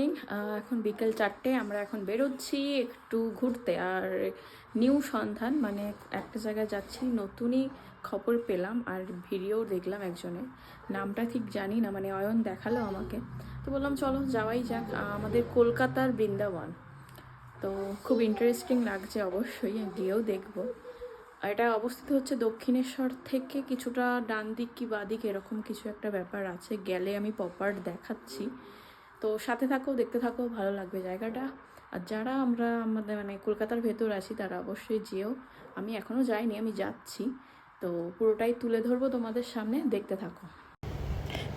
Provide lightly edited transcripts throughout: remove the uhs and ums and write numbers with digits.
Morning. এখন বিকেল 4টে। আমরা এখন বেরোচ্ছি একটু ঘুরতে। আর নিউ সন্ধান মানে একটা জায়গায় যাচ্ছি, নতুনই খবর পেলাম আর ভিডিও দেখলাম একজনের, নামটা ঠিক জানি না, মানে অয়ন দেখালো আমাকে, তো বললাম চলো যাওয়াই যাক। আমাদের কলকাতার বৃন্দাবন। তো খুব ইন্টারেস্টিং লাগছে, অবশ্যই গিয়েও দেখবো। আর এটা অবস্থিত হচ্ছে দক্ষিণেশ্বর থেকে কিছুটা ডান দিক কি বাঁ দিক এরকম কিছু একটা ব্যাপার আছে, গেলে আমি প্রপার দেখাচ্ছি। তো সাথে থাকো, দেখতে থাকো, ভালো লাগবে জায়গাটা। আর যারা আমাদের মানে কলকাতার ভেতর আছি তারা অবশ্যই যেও। আমি এখনও যাইনি, আমি যাচ্ছি, তো পুরোটাই তুলে ধরবো তোমাদের সামনে, দেখতে থাকো।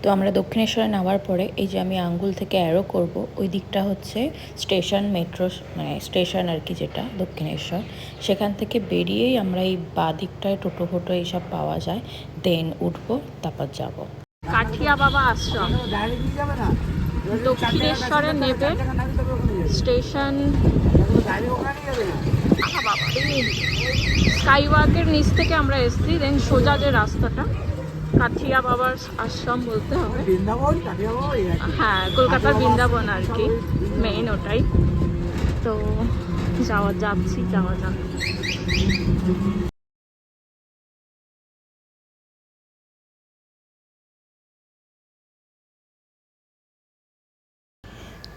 তো আমরা দক্ষিণেশ্বরে নামার পরে এই যে আমি আঙ্গুল থেকে অ্যারো করব, ওই দিকটা হচ্ছে স্টেশন, মেট্রো মানে স্টেশন আর কি, যেটা দক্ষিণেশ্বর। সেখান থেকে বেরিয়েই আমরা এই বাঁ দিকটায় টোটো ফোটো এইসব পাওয়া যায়, দেন উঠবো, তারপর যাব কাঠিয়া বাবা আশ্রম। দক্ষিণেশ্বরে নেবে স্টেশন, স্কাইওয়াকের নিচ থেকে আমরা এসছি, দেন সোজা যে রাস্তাটা কাঠিয়া বাবার আশ্রম বলতে হবে। হ্যাঁ, কলকাতার বৃন্দাবন আর কি, মেইন ওটাই। তো যাওয়া যাক।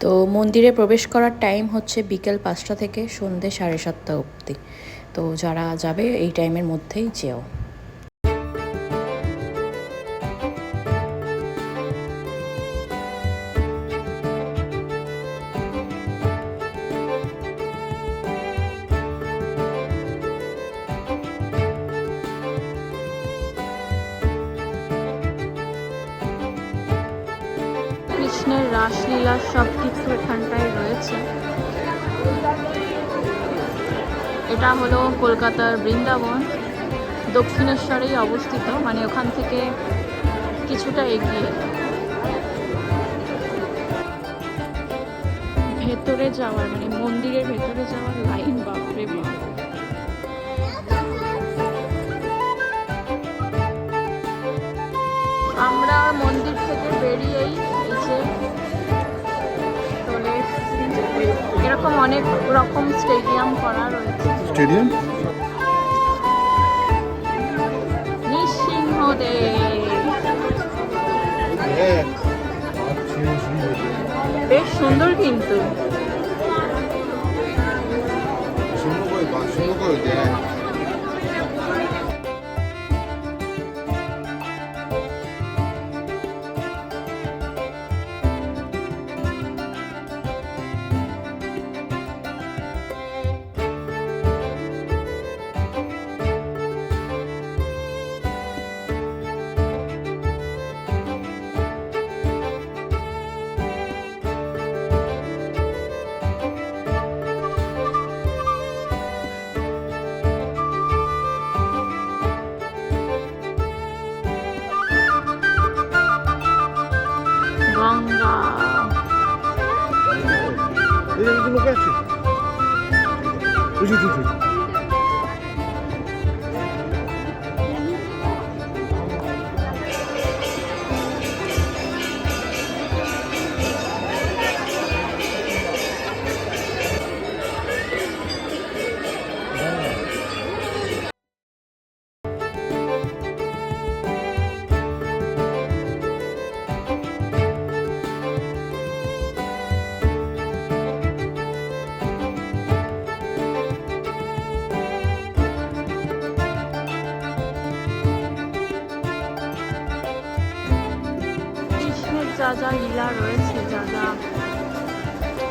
তো মন্দিরে প্রবেশ করার টাইম হচ্ছে বিকেল 5টা থেকে সন্ধ্যে 7:30 অবধি। তো যারা যাবে এই টাইমের মধ্যেই যেও। কৃষ্ণের রাসলীলা সব কিছু এখানটায় রয়েছে। এটা হলো কলকাতার বৃন্দাবন, দক্ষিণেশ্বরেই অবস্থিত, মানে ওখান থেকে কিছুটা এগিয়ে। ভেতরে যাওয়ার মানে মন্দিরের ভেতরে যাওয়ার লাইন, বাপরে বাপ। আমরা মন্দির থেকে বেরিয়েই এসে চলে এসেছি, এরকম অনেক রকম স্টেডিয়াম করা রয়েছে। স্টেডিয়াম নৃসিংহদেব বেশ সুন্দর কিন্তু। গঙ্গা লোক আছে। যা যা লীলা রয়েছে, যা যা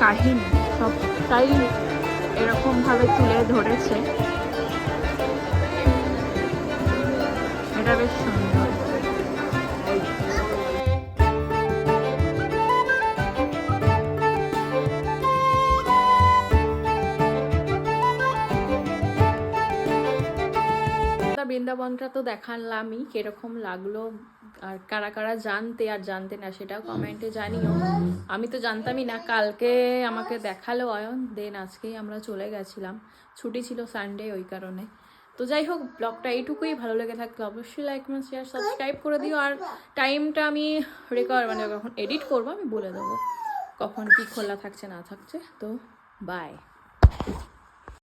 কাহিনী, সবটাই এরকমভাবে তুলে ধরেছে। এটা বেশ সুন্দর। বৃন্দাবনটা তো দেখালামই, কিরকম লাগলো, আর কারা কারা জানতে আর জানতে না সেটাও কমেন্টে জানিও। আমি তো জানতামই না, কালকে আমাকে দেখালো অয়ন, দেন আজকেই আমরা চলে গেছিলাম, ছুটি ছিল সানডে, ওই কারণে। তো যাই হোক, ব্লগটা এইটুকুই। ভালো লেগে থাকলে অবশ্যই লাইক, কমেন্ট, শেয়ার, সাবস্ক্রাইব করে দিও। আর টাইমটা আমি মানে যখন এডিট করবো আমি বলে দেবো। কখন কি খোলা থাকছে না থাকছে। তো বাই।